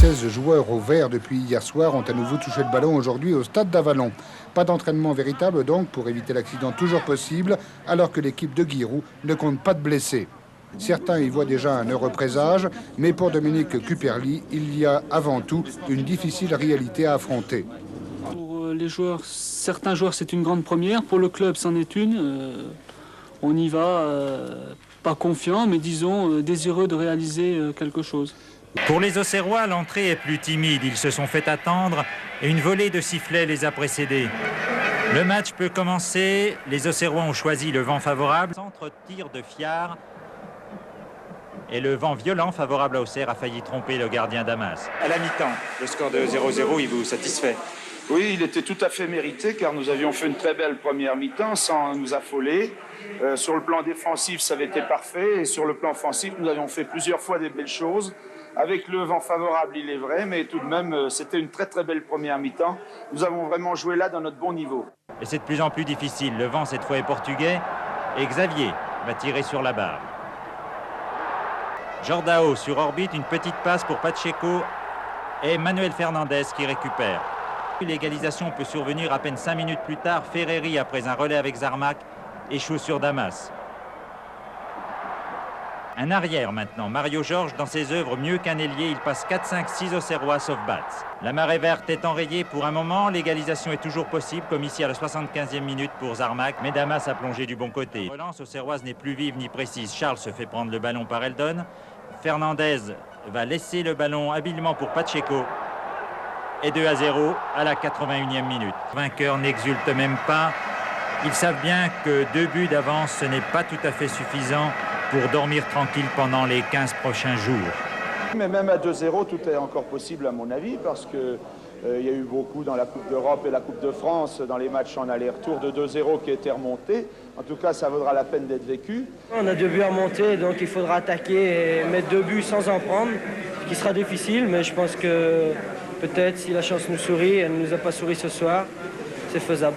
16 joueurs au vert depuis hier soir ont à nouveau touché le ballon aujourd'hui au stade d'Avallon. Pas d'entraînement véritable donc pour éviter l'accident toujours possible, alors que l'équipe de Giroud ne compte pas de blessés. Certains y voient déjà un heureux présage, mais pour Dominique Cuperli, il y a avant tout une difficile réalité à affronter. Pour les joueurs, certains joueurs, c'est une grande première. Pour le club, c'en est une. On y va, pas confiant, mais disons désireux de réaliser quelque chose. Pour les Auxerrois, l'entrée est plus timide. Ils se sont fait attendre et une volée de sifflets les a précédés. Le match peut commencer. Les Auxerrois ont choisi le vent favorable. Centre-tir de Fiard. Et le vent violent favorable à Auxerre a failli tromper le gardien Damas. À la mi-temps, le score de 0-0, il vous satisfait? Oui, il était tout à fait mérité car nous avions fait une très belle première mi-temps sans nous affoler. Sur le plan défensif, ça avait été parfait et sur le plan offensif, nous avions fait plusieurs fois des belles choses. Avec le vent favorable, il est vrai, mais tout de même, c'était une très très belle première mi-temps. Nous avons vraiment joué là dans notre bon niveau. Et c'est de plus en plus difficile. Le vent cette fois est portugais et Xavier va tirer sur la barre. Jordao sur orbite, une petite passe pour Pacheco et Manuel Fernandez qui récupère. L'égalisation peut survenir à peine 5 minutes plus tard. Ferreri, après un relais avec Zarmak, échoue sur Damas. Un arrière maintenant, Mario Georges dans ses œuvres mieux qu'un ailier, il passe 4, 5, 6 Auxerrois sauf Batz. La marée verte est enrayée pour un moment, l'égalisation est toujours possible comme ici à la 75e minute pour Zarmak, mais Damas a plongé du bon côté. La relance auxerroise n'est plus vive ni précise, Charles se fait prendre le ballon par Eldon, Fernandez va laisser le ballon habilement pour Pacheco et 2-0 à la 81e minute. Les vainqueurs n'exultent même pas, ils savent bien que 2 buts d'avance ce n'est pas tout à fait suffisant pour dormir tranquille pendant les 15 prochains jours. Mais même à 2-0, tout est encore possible à mon avis, parce qu'il y a eu beaucoup dans la Coupe d'Europe et la Coupe de France, dans les matchs en aller-retour de 2-0 qui étaient remontés. En tout cas, ça vaudra la peine d'être vécu. On a 2 buts à remonter, donc il faudra attaquer et mettre 2 buts sans en prendre, ce qui sera difficile, mais je pense que peut-être si la chance nous sourit, elle ne nous a pas souri ce soir, c'est faisable.